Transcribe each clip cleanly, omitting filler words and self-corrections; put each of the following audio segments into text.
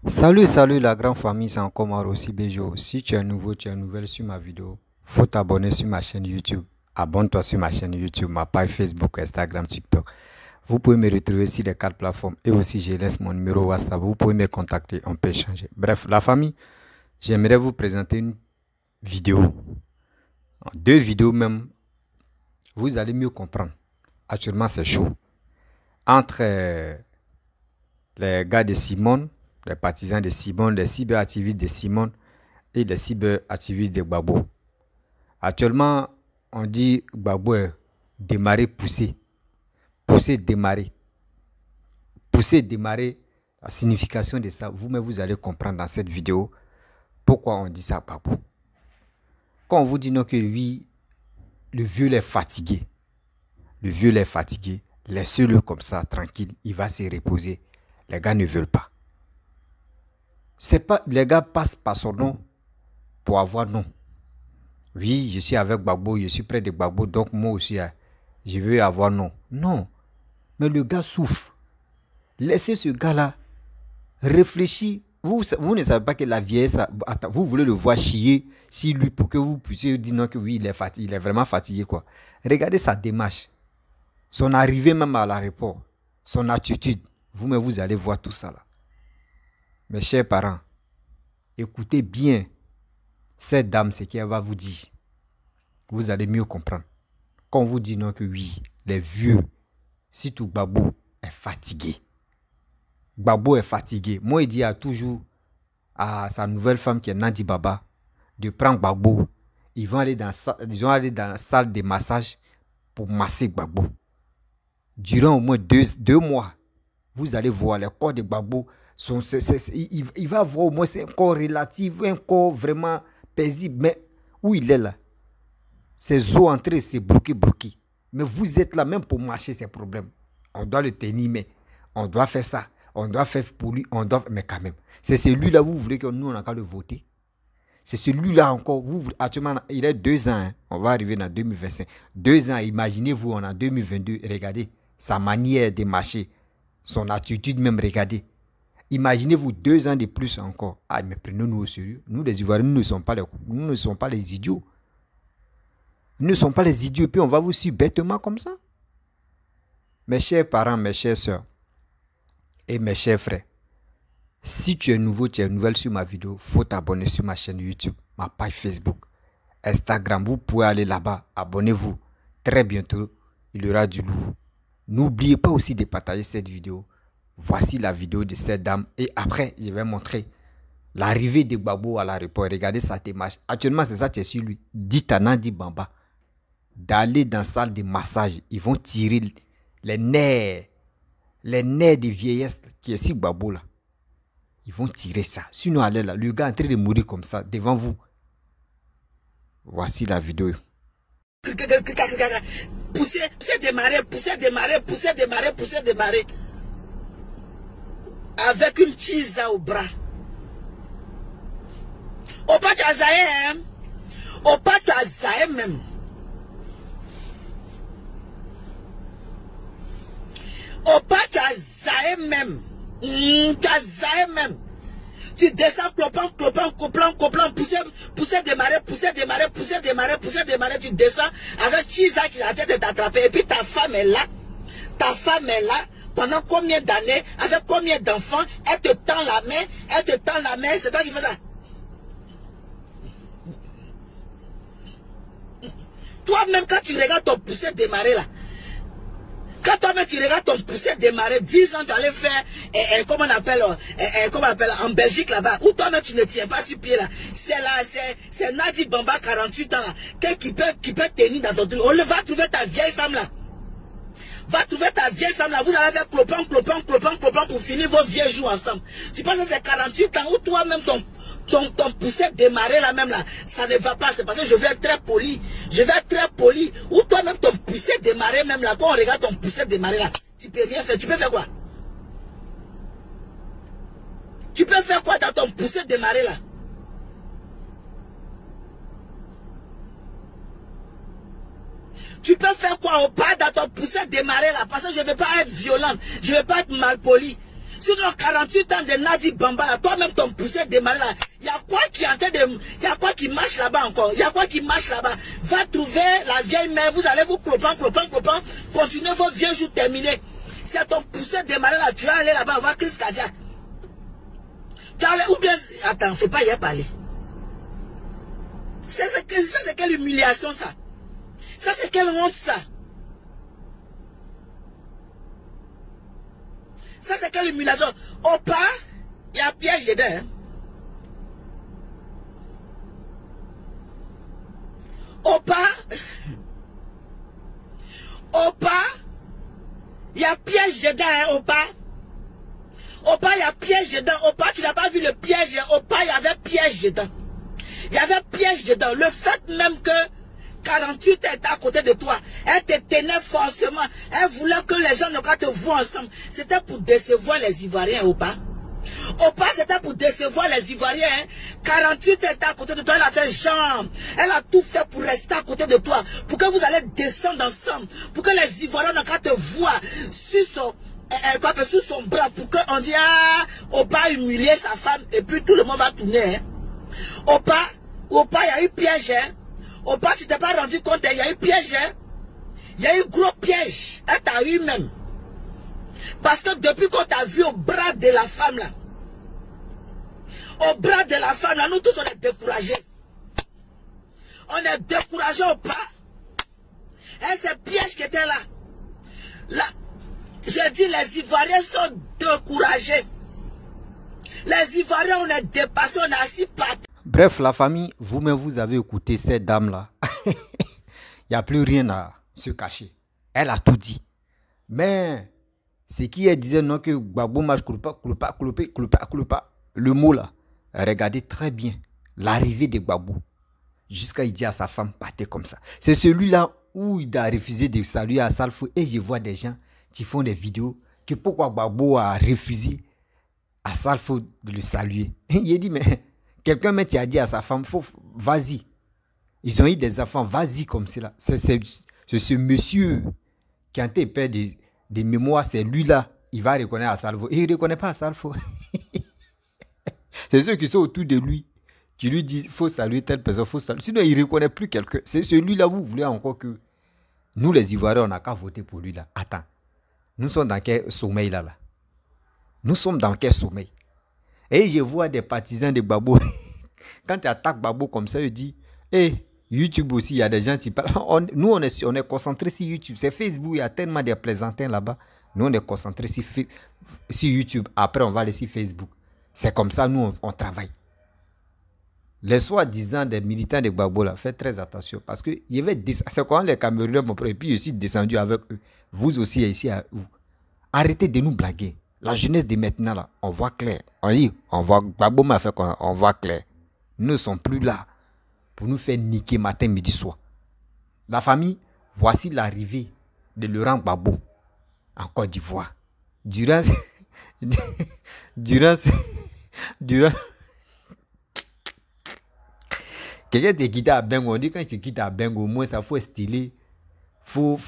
Salut la grande famille, c'est encore moi aussi Bejo. Si tu es nouveau, tu es nouvelle sur ma vidéo, faut t'abonner sur ma chaîne YouTube. Abonne-toi sur ma chaîne YouTube, ma page Facebook, Instagram, TikTok. Vous pouvez me retrouver sur les 4 plateformes et aussi je laisse mon numéro WhatsApp. Vous pouvez me contacter, on peut échanger. Bref, la famille, j'aimerais vous présenter une vidéo. Deux vidéos même, vous allez mieux comprendre. Actuellement, c'est chaud. Entre les gars de Simone, les partisans de Simone, les cyberactivistes de Simone et les cyberactivistes de Gbagbo. Actuellement, on dit Gbagbo est démarrer, pousser. Pousser, démarrer. Pousser, démarrer, la signification de ça, vous-même vous allez comprendre dans cette vidéo pourquoi on dit ça Gbagbo. Quand on vous dit non que oui, le vieux est fatigué. Le vieux est fatigué. Laissez-le comme ça, tranquille, il va se reposer. Les gars ne veulent pas. C'est pas, les gars passent par son nom pour avoir non. Oui, je suis avec Gbagbo, je suis près de Gbagbo, donc moi aussi, je veux avoir non. Non, mais le gars souffre. Laissez ce gars-là réfléchir. Vous ne savez pas que la vieillesse, vous voulez le voir chier si lui pour que vous puissiez dire non que oui, il est fatigué, il est vraiment fatigué quoi. Regardez sa démarche, son arrivée même à l'aéroport, son attitude. Vous-même, vous allez voir tout ça là. Mes chers parents, écoutez bien cette dame, ce qu'elle va vous dire. Vous allez mieux comprendre. Quand on vous dit non que oui, les vieux, surtout Gbagbo, est fatigué. Gbagbo est fatigué. Moi, il dit toujours à sa nouvelle femme qui est Nandi Baba de prendre Gbagbo. Ils vont aller dans la salle de massage pour masser Gbagbo. Durant au moins deux mois, vous allez voir les corps de Gbagbo. Il va avoir au moins un corps relatif, un corps vraiment paisible. Mais où il est là, ses os entrés, c'est bloqué. Mais vous êtes là même pour marcher, ces problèmes. On doit le tenir, mais on doit faire ça. On doit faire pour lui, mais quand même. C'est celui-là, vous voulez que nous, on a qu'à le voter. C'est celui-là encore, actuellement, il est 2 ans. Hein. On va arriver dans 2025. 2 ans, imaginez-vous, on est en 2022. Regardez sa manière de marcher, son attitude même, regardez. Imaginez-vous 2 ans de plus encore. Ah, mais prenons-nous au sérieux. Nous, les Ivoiriens, nous ne sommes pas les idiots. Nous ne sommes pas les idiots. Puis on va vous suivre bêtement comme ça. Mes chers parents, mes chères soeurs et mes chers frères, si tu es nouveau, tu es nouvelle sur ma vidéo, il faut t'abonner sur ma chaîne YouTube, ma page Facebook, Instagram. Vous pouvez aller là-bas, abonnez-vous. Très bientôt, il y aura du lourd. N'oubliez pas aussi de partager cette vidéo. Voici la vidéo de cette dame. Et après, je vais montrer l'arrivée de Gbagbo à l'aéroport. Regardez sa démarche. Actuellement, c'est ça qui est sur lui. Dites à Nandi Baba d'aller dans la salle de massage. Ils vont tirer les nerfs de vieillesse qui est sur Gbagbo là. Ils vont tirer ça. Sinon, allez là. Le gars est en train de mourir comme ça devant vous. Voici la vidéo. Pousser, démarrer. Avec une cheese au bras. Au pas Azaï, au pas Azaï même. Au pas Azaï même. Même. Tu descends, clopant, pousser, démarrer, tu descends avec cheese qui a la tête de t'attraper. Et puis ta femme est là. Pendant combien d'années, avec combien d'enfants, elle te tend la main, c'est toi qui fais ça. Toi-même, quand tu regardes ton poussé démarrer là, quand toi-même tu regardes ton poussé démarrer, 10 ans, tu allais faire, comment on appelle, en Belgique là-bas, où toi-même tu ne tiens pas sur pied là. C'est Nadi Bamba, 48 ans là, qui peut tenir dans ton truc. On va trouver ta vieille femme là. Va trouver ta vieille femme là, vous allez faire clopant pour finir vos vieux jours ensemble. Tu penses que c'est 48 ans où toi-même ton poussé démarrer là même là, ça ne va pas, c'est parce que je vais être très poli. Où toi-même ton poussé démarrer même là, quand on regarde ton poussé démarrer là, tu peux rien faire, tu peux faire quoi? Tu peux faire quoi dans ton poussé démarrer là? Tu peux faire quoi au pas dans ton poussé démarrer là? Parce que je ne veux pas être violente, je ne veux pas être mal poli. Sinon, 48 ans de Nadi Bamba, là, toi-même, ton poussé démarré là. Il y a quoi qui est en train de. Il y a quoi qui marche là-bas encore? Il y a quoi qui marche là-bas? Va trouver la vieille mère, vous allez vous clopant. Continuez vos vieux jours terminés. C'est ton poussé démarré là, tu vas aller là-bas, avoir crise cardiaque. Tu vas aller, ou bien. Attends, faut pas y parler. C'est quelle humiliation ça? Ça, c'est quelle honte ça? Ça, c'est quelle humiliation? Au pas, il y a piège dedans. Hein? Au pas, il y a piège dedans. Hein, au pas, il y a piège dedans. Au pas, tu n'as pas vu le piège. Au pas, il y avait piège dedans. Il y avait piège dedans. Le fait même que 48 était à côté de toi, elle te tenait forcément. Elle voulait que les gens ne te voient ensemble. C'était pour décevoir les Ivoiriens, ou pas? Au pas, c'était pour décevoir les Ivoiriens. Hein? 48 était à côté de toi, elle a fait genre. Elle a tout fait pour rester à côté de toi. Pour que vous allez descendre ensemble. Pour que les Ivoiriens ne te voient sur son bras. Pour qu'on dise, ah, au pas humilier sa femme. Et puis tout le monde va tourner. Hein? Au pas, il y a eu piège. Hein? Au pas, tu t'es pas rendu compte, il y a eu piège. Hein? Il y a eu gros piège. Elle t'a eu même. Parce que depuis qu'on t'a vu au bras de la femme là, nous tous on est découragés. On est découragés au pas. Et c'est piège qui était là. Là, j'ai dit les Ivoiriens sont découragés. Les Ivoiriens, on est dépassés, on est assis partout. Bref, la famille, vous-même, vous avez écouté cette dame-là. Il n'y a plus rien à se cacher. Elle a tout dit. Mais, ce qui elle disait, non, que Gbagbo marche, cloupa. Le mot là, regardez très bien l'arrivée de Gbagbo. Jusqu'à il dit à sa femme, partez comme ça. C'est celui-là où il a refusé de saluer à Salfo. Et je vois des gens qui font des vidéos que pourquoi Gbagbo a refusé à Salfo de le saluer. Il a dit, mais quelqu'un m'a dit à sa femme, vas-y. Ils ont eu des enfants, vas-y comme cela. C'est ce monsieur qui a été père des mémoires, c'est lui-là. Il va reconnaître à Salfo. Et il ne reconnaît pas à Salfo. C'est ceux qui sont autour de lui qui lui disent, il faut saluer telle personne, faut saluer. Sinon, il ne reconnaît plus quelqu'un. C'est celui-là, vous voulez encore que nous, les Ivoiriens, on n'a qu'à voter pour lui là. Attends, nous sommes dans quel sommeil là? Nous sommes dans quel sommeil? Et je vois des partisans de Gbagbo. Quand tu attaques Gbagbo comme ça, ils disent, hey, YouTube aussi, il y a des gens qui parlent. Nous, on est concentrés sur YouTube. C'est Facebook, il y a tellement de plaisantins là-bas. Nous, on est concentrés sur YouTube. Après, on va aller sur Facebook. C'est comme ça, nous, on travaille. Les soi-disant des militants de Gbagbo, là, faites très attention. Parce que c'est quand les Camerounais m'ont pris, et puis je suis descendu avec eux. Vous aussi, ici, à vous. Arrêtez de nous blaguer. La jeunesse de maintenant, là, on voit clair. On dit, Gbagbo m'a fait quoi? On voit clair. Nous ne sommes plus là pour nous faire niquer matin, midi, soir. La famille, voici l'arrivée de Laurent Gbagbo en Côte d'Ivoire. Durant quelqu'un te quitte à Bengo, on dit quand tu quittes à Bengo, au moins ça faut stylé. Ou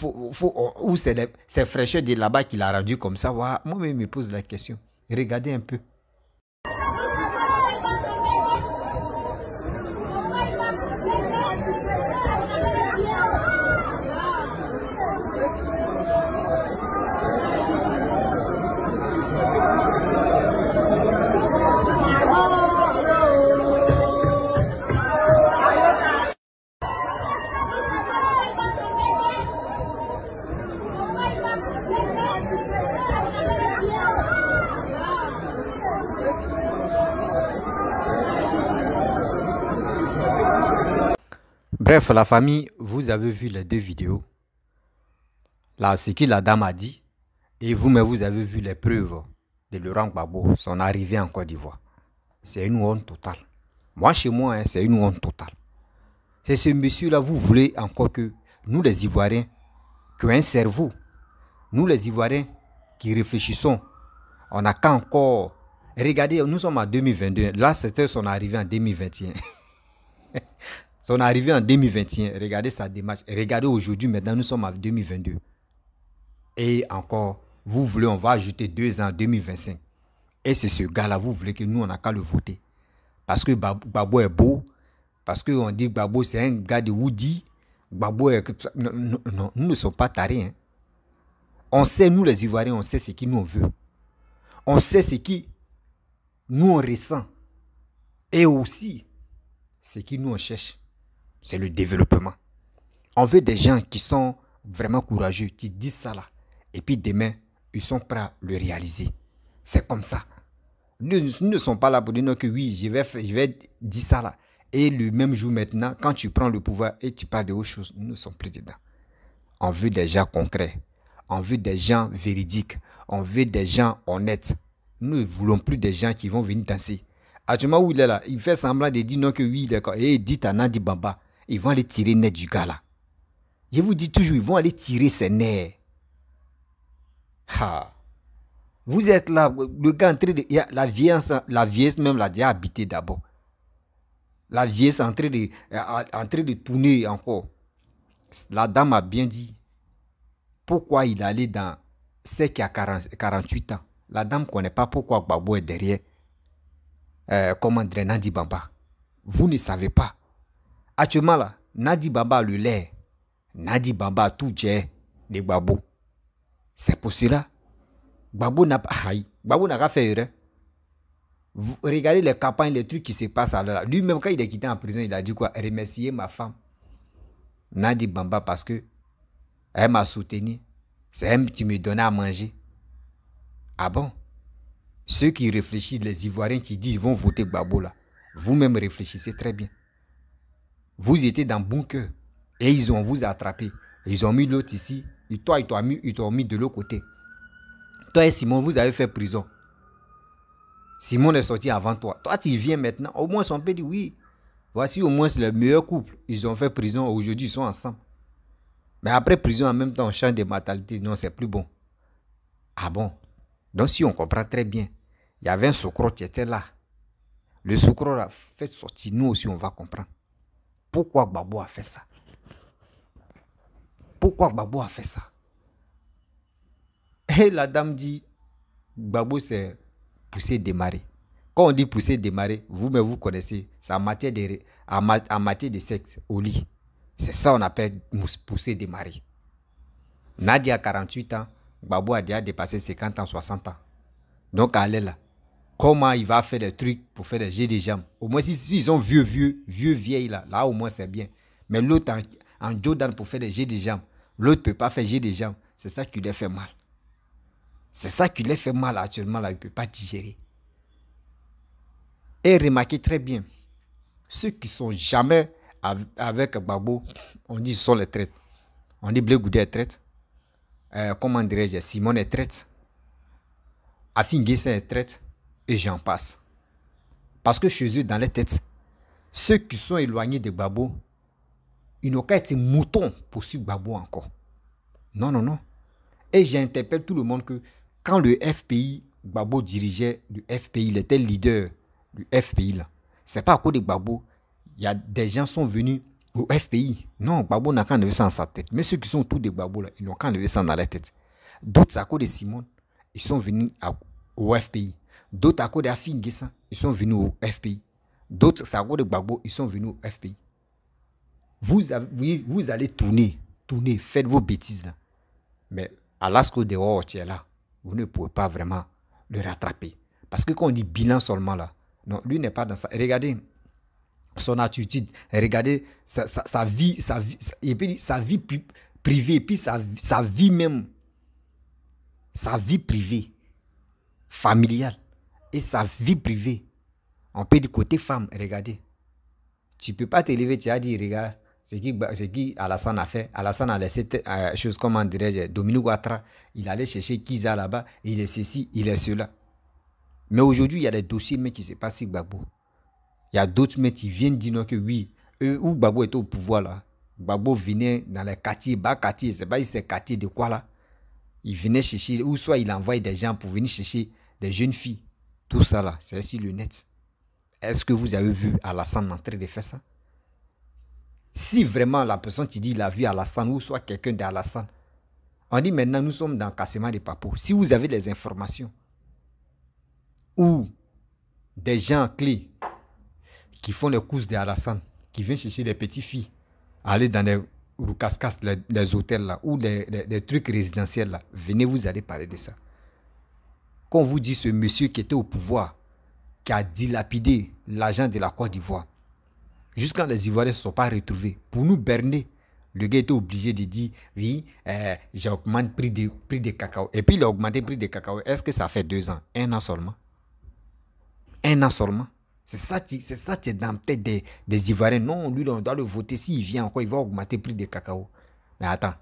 c'est fraîcheur de là-bas qui l'a rendu comme ça. Moi-même, je me pose la question. Regardez un peu. Bref, la famille, vous avez vu les deux vidéos. Là, ce que la dame a dit. Et vous-même, vous avez vu les preuves de Laurent Gbagbo, son arrivée en Côte d'Ivoire. C'est une honte totale. Moi, chez moi, c'est une honte totale. C'est ce monsieur-là, vous voulez encore que nous, les Ivoiriens, qui ont un cerveau, nous, les Ivoiriens, qui réfléchissons, on n'a qu'à encore... Regardez, nous sommes en 2022. Là, c'était son arrivée en 2021. Son arrivée en 2021, regardez sa démarche. Regardez aujourd'hui, maintenant, nous sommes en 2022. Et encore, vous voulez, on va ajouter 2 ans, 2025. Et c'est ce gars-là, vous voulez que nous, on n'a qu'à le voter. Parce que Gbagbo est beau. Parce qu'on dit que Gbagbo, c'est un gars de Woody. Gbagbo est... Non, non, non, nous ne sommes pas tarés. Hein. On sait, nous les Ivoiriens, on sait ce qui nous on veut. On sait ce qui nous on ressent. Et aussi, ce qui nous on cherche, c'est le développement. On veut des gens qui sont vraiment courageux, qui disent ça là. Et puis demain, ils sont prêts à le réaliser. C'est comme ça. Nous ne sommes pas là pour dire que oui, je vais dire ça là. Et le même jour maintenant, quand tu prends le pouvoir et tu parles de autre chose, nous ne sommes plus dedans. On veut des gens concrets. On veut des gens véridiques. On veut des gens honnêtes. Nous ne voulons plus des gens qui vont venir danser. Actuellement où il est là, il fait semblant de dire non que oui, d'accord. Et il dit à Nadi Bamba, ils vont aller tirer net du gars là. Je vous dis toujours, ils vont aller tirer ses nerfs. Ha. Vous êtes là, le gars en train de... La vieillesse même l'a déjà habité d'abord. La vieillesse est en train de tourner encore. La dame a bien dit pourquoi il allait dans celle qui a 48 ans. La dame ne connaît pas pourquoi Gbagbo est derrière. Comment dire Nadi Bamba. Vous ne savez pas. Actuellement là, Nadi Bamba a le lait. Nadi Bamba a tout j'ai de Gbagbo. C'est pour cela. Gbagbo n'a pas fait erreur. Vous regardez les campagnes, les trucs qui se passent à l'heure. Lui-même, quand il est quitté en prison, il a dit quoi? Remercier ma femme. Nadi Bamba parce que elle m'a soutenu. C'est elle qui me donnait à manger. Ah bon? Ceux qui réfléchissent, les Ivoiriens qui disent qu'ils vont voter Gbagbo là, vous-même réfléchissez très bien. Vous étiez dans le bunker et ils ont vous attrapé. Ils ont mis l'autre ici. Et toi, ils t'ont mis de l'autre côté. Toi et Simon, vous avez fait prison. Simon est sorti avant toi. Toi, tu viens maintenant. Au moins, on peut dire oui. Voici au moins le meilleur couple. Ils ont fait prison. Aujourd'hui, ils sont ensemble. Mais après prison, en même temps, on change de mentalité. Non, c'est plus bon. Ah bon? Donc, si on comprend très bien, il y avait un Sokro qui était là. Le Sokro a fait sortir. Nous aussi, on va comprendre. Pourquoi Gbagbo a fait ça? Pourquoi Gbagbo a fait ça? Et la dame dit, Gbagbo c'est pousser, démarrer. Quand on dit pousser, démarrer, vous-même vous connaissez, c'est en matière de sexe, au lit. C'est ça qu'on appelle pousser, démarrer. Nadia a 48 ans, Gbagbo a déjà dépassé 50 ans, 60 ans. Donc elle est là. Comment il va faire des trucs pour faire des jets de jambes? Au moins, si ils sont vieilles là au moins c'est bien. Mais l'autre en Jordan pour faire des jets de jambes, l'autre ne peut pas faire jets de jambes. C'est ça qui lui fait mal. C'est ça qui lui fait mal actuellement là, il ne peut pas digérer. Et remarquez très bien, ceux qui sont jamais avec Gbagbo, on dit ce sont les traites. On dit Blé Goudé est traite. Comment dirais-je, Simon est traite. Afin Guessin est traite. Et j'en passe. Parce que chez eux, dans les têtes, ceux qui sont éloignés de Gbagbo, ils n'ont qu'à être moutons pour suivre Gbagbo encore. Non, non, non. Et j'interpelle tout le monde que quand le FPI, Gbagbo dirigeait le FPI, il était leader du FPI là. C'est pas à cause de Gbagbo. Il y a des gens qui sont venus au FPI. Non, Gbagbo n'a qu'à enlever ça dans sa tête. Mais ceux qui sont autour de Gbagbo là, ils n'ont qu'à enlever ça dans la tête. D'autres, c'est à cause de Simon, ils sont venus au FPI. D'autres, à cause de Afin Guessin, ils sont venus au FPI. D'autres, c'est à cause de Gbagbo, ils sont venus au FPI. Vous allez tourner, faites vos bêtises là. Mais à l'asco de Haut, là, vous ne pouvez pas vraiment le rattraper. Parce que quand on dit bilan seulement là, non, lui n'est pas dans ça. Regardez son attitude, regardez sa vie, et puis sa vie privée, et puis sa vie même, sa vie privée, familiale, et sa vie privée. On peut dire côté femme, regardez. Tu ne peux pas te lever, tu as dit, regarde, c'est qui Alassane a fait. Alassane a laissé chose, comment dirais-je, Dominique Ouattara, il allait chercher Kiza là-bas, il est ceci, il est cela. Mais aujourd'hui, il y a des dossiers mais qui se passent sur Gbagbo. Il y a d'autres mais qui viennent dire que oui, eux, où Gbagbo était au pouvoir là, Gbagbo venait dans les quartiers, bas quartiers, c'est pas si c'est quartier de quoi là. Il venait chercher, ou soit il envoyait des gens pour venir chercher des jeunes filles. Tout ça là, c'est sur le net. Est-ce que vous avez vu Alassane en train de faire ça? Si vraiment la personne qui dit il a vu Alassane ou soit quelqu'un d'Alassane, on dit maintenant nous sommes dans le cassement des papos. Si vous avez des informations, ou des gens clés qui font les courses de Alassane, qui viennent chercher des petites filles, aller dans les roucascas, les hôtels là, ou les trucs résidentiels là. Venez, vous allez parler de ça. Quand on vous dit ce monsieur qui était au pouvoir, qui a dilapidé l'argent de la Côte d'Ivoire, jusqu'à les Ivoiriens ne se sont pas retrouvés. Pour nous berner, le gars était obligé de dire, oui, j'ai augmenté le prix de cacao. Et puis il a augmenté le prix de cacao. Est-ce que ça fait 2 ans? 1 an seulement? 1 an seulement? C'est ça qui est dans la tête des Ivoiriens. Non, lui, on doit le voter. S'il vient encore, il va augmenter le prix de cacao. Mais attends.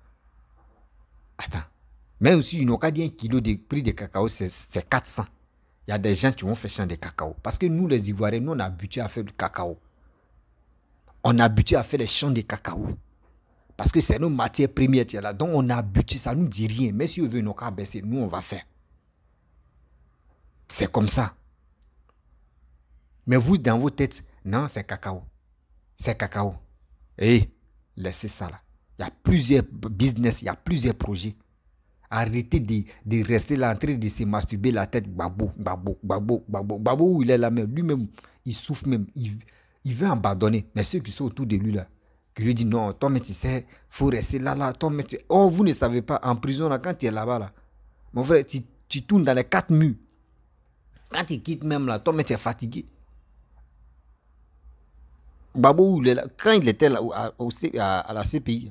Même si ils n'ont qu'à dire 1 kilo de prix de cacao, c'est 400. Il y a des gens qui vont faire champ de cacao. Parce que nous, les Ivoiriens, nous, on a habitué à faire du cacao. On a habitué à faire les champs de cacao. Parce que c'est nos matières premières là. Donc, on a habitué, ça ne nous dit rien. Mais si on veut nos cas baisser, nous, on va faire. C'est comme ça. Mais vous, dans vos têtes, non, c'est cacao. C'est cacao. Et laissez ça là. Il y a plusieurs business, il y a plusieurs projets. Arrêtez de rester là en train de se masturber la tête. Babo, où il est là même. Lui-même, il souffre même. Il veut abandonner. Mais ceux qui sont autour de lui là, qui lui disent non, toi, mais tu sais, il faut rester là. Toi, mais tu... Oh, vous ne savez pas, en prison, là, quand tu es là-bas, là, mon frère, tu tournes dans les 4 murs. Quand tu quittes même là, toi, mais tu es fatigué. Babo, quand il était là, à la CPI,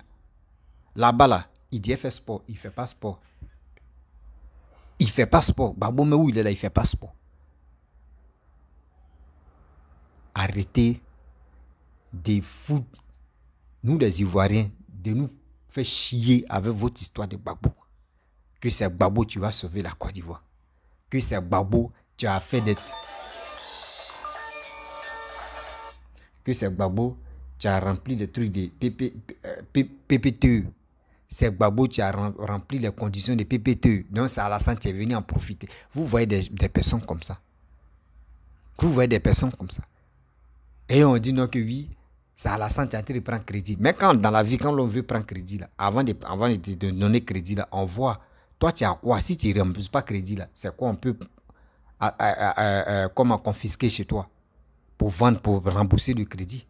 là-bas, là, il dit faire sport. Il ne fait pas sport. Il ne fait pas sport. Babo, mais où il est là, il ne fait pas sport. Arrêtez de foutre, nous les Ivoiriens, de nous faire chier avec votre histoire de Babo. Que c'est Babo qui va sauver la Côte d'Ivoire. Que c'est Babo qui a fait des... Que c'est Babo qui a rempli les trucs de PPTE. C'est Babo qui a rempli les conditions de PPTE. Donc c'est Alassane qui est venu en profiter. Vous voyez des personnes comme ça. Vous voyez des personnes comme ça. Et on dit non que oui, c'est Alassane qui a été de prendre crédit. Mais quand dans la vie, quand l'on veut prendre crédit, là, avant de donner crédit, là, on voit, toi tu as quoi? Si tu ne rembourses pas crédit, là, c'est quoi on peut comment confisquer chez toi pour vendre, pour rembourser le crédit.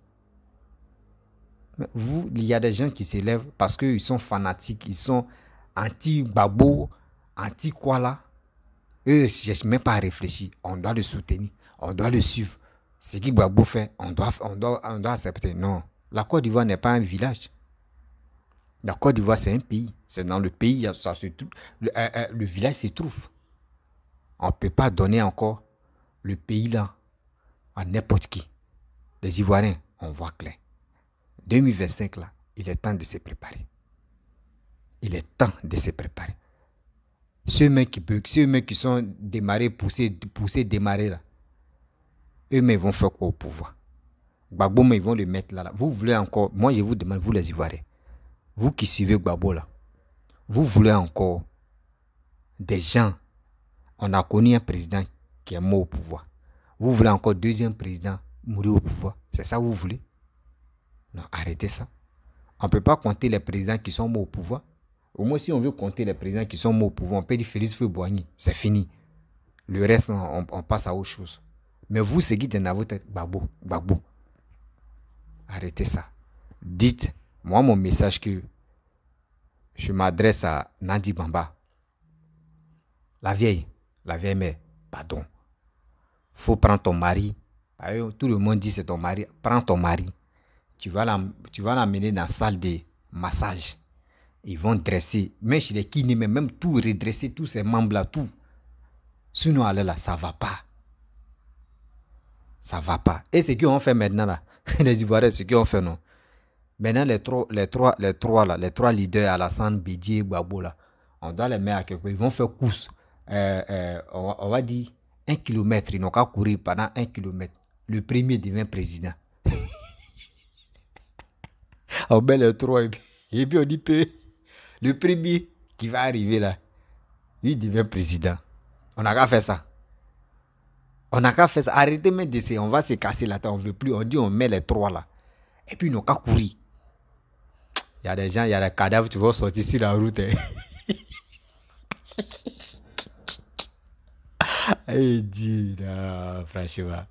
Mais vous, il y a des gens qui s'élèvent parce qu'ils sont fanatiques, ils sont anti-Babo, anti-quoi là. Eux, je ne cherche même pas à réfléchir. On doit le soutenir, on doit le suivre. Ce que Babo fait, on doit accepter. Non, la Côte d'Ivoire n'est pas un village. La Côte d'Ivoire, c'est un pays. C'est dans le pays, ça se trouve, le village se trouve. On ne peut pas donner encore le pays là à n'importe qui. Les Ivoiriens, on voit clair. 2025 là, il est temps de se préparer. Il est temps de se préparer. Ceux mecs qui sont démarrés, poussés, démarrés là, eux-mêmes vont faire quoi au pouvoir? Gbagbo, mais ils vont le mettre là. Vous voulez encore, moi je vous demande, vous les Ivoiriens, vous qui suivez Gbagbo là, vous voulez encore des gens. On a connu un président qui est mort au pouvoir. Vous voulez encore deuxième président mourir au pouvoir? C'est ça que vous voulez? Non, arrêtez ça. On ne peut pas compter les présidents qui sont morts au pouvoir. Au moins, si on veut compter les présidents qui sont morts au pouvoir, on peut dire Félix Houphouët-Boigny. C'est fini. Le reste, on passe à autre chose. Mais vous, ce qui est dans votre tête, Gbagbo. Arrêtez ça. Dites, moi, mon message que je m'adresse à Nandi Bamba. La vieille mère, pardon. Faut prendre ton mari. Tout le monde dit c'est ton mari. Prends ton mari. Tu vas l'amener dans la salle de massage. Ils vont dresser, même chez les kinés, même tout redresser, tous ces membres-là, tout. Sinon, là, ça ne va pas. Ça ne va pas. Et ce qu'on fait maintenant, là, les Ivoiriens, ce qu'on fait, non. Maintenant, les trois leaders, Alassane, Bédié, Gbagbo, là, on doit les mettre à quelque part. Ils vont faire course. On va dire 1 kilomètre. Ils n'ont qu'à courir pendant 1 kilomètre. Le premier devient président. On met les trois et puis on dit que le premier qui va arriver là, lui devient président. On n'a qu'à faire ça. On n'a qu'à faire ça. Arrêtez même d'essayer. On va se casser la tête. On ne veut plus. On dit on met les trois là. Et puis ils n'ont qu'à courir. Il y a des gens, il y a des cadavres qui vont sortir sur la route. Hein. Il dit, là, franchement.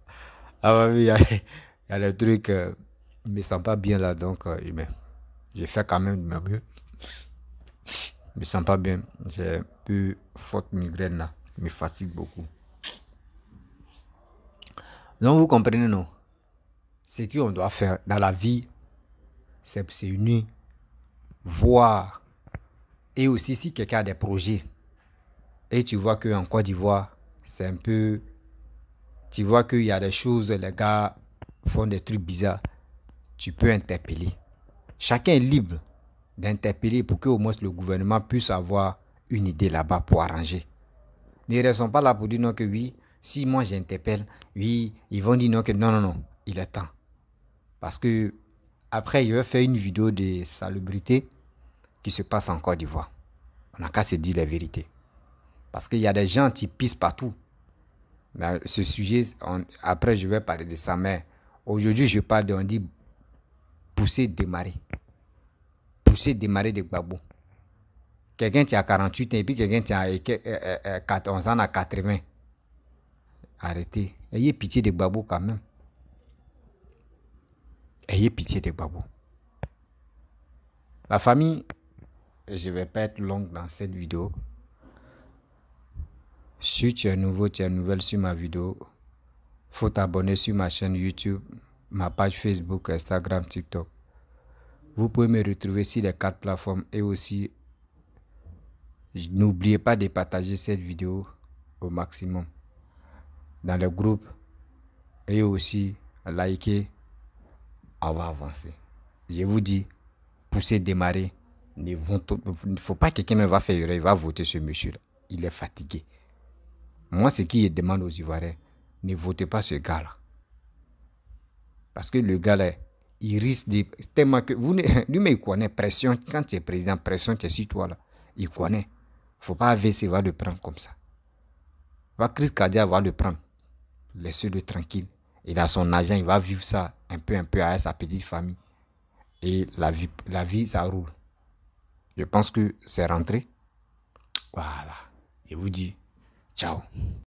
Ah oui, il y a des trucs, je me sens pas bien là, donc j'ai fait quand même de mon mieux. Je me sens pas bien. J'ai un peu forte migraine là. Je me fatigue beaucoup. Donc vous comprenez, non? Ce qu'on doit faire dans la vie, c'est s'unir, voir. Et aussi, si quelqu'un a des projets, et tu vois qu'en Côte d'Ivoire, c'est un peu... Tu vois qu'il y a des choses, les gars font des trucs bizarres, tu peux interpeller. Chacun est libre d'interpeller pour que au moins le gouvernement puisse avoir une idée là-bas pour arranger. Ne restons pas là pour dire non que oui, si moi j'interpelle, oui, ils vont dire non que non, non, non, il est temps. Parce que après, je vais faire une vidéo de salubrité qui se passe en Côte d'Ivoire. On n'a qu'à se dire la vérité. Parce qu'il y a des gens qui pissent partout. Mais ce sujet, après je vais parler de ça, mais aujourd'hui je parle de, on dit, pousser, démarrer. Pousser, démarrer de Gbagbo. Quelqu'un qui a 48 ans et puis quelqu'un qui a 14 ans à 80. Arrêtez. Ayez pitié de Gbagbo quand même. Ayez pitié de Gbagbo. La famille, je ne vais pas être longue dans cette vidéo. Si tu es nouveau, tu es nouvelle sur ma vidéo, faut t'abonner sur ma chaîne YouTube, ma page Facebook, Instagram, TikTok. Vous pouvez me retrouver sur les 4 plateformes et aussi, n'oubliez pas de partager cette vidéo au maximum dans le groupe et aussi liker. On va avancer. Je vous dis, poussez, démarrer. Il ne faut pas que quelqu'un me va faire erreur, il va voter ce monsieur-là. Il est fatigué. Moi, ce qui demande aux Ivoiriens, ne votez pas ce gars-là. Parce que le gars-là, il risque de... Tellement que... Lui-même, il connaît pression. Quand tu es président, pression, tu es sur toi là. Il connaît. Il ne faut pas AVC, va le prendre comme ça. Va crise cardiaque, va le prendre. Laissez-le tranquille. Il a son agent, il va vivre ça un peu avec sa petite famille. Et la vie, ça roule. Je pense que c'est rentré. Voilà. Je vous dis, ciao.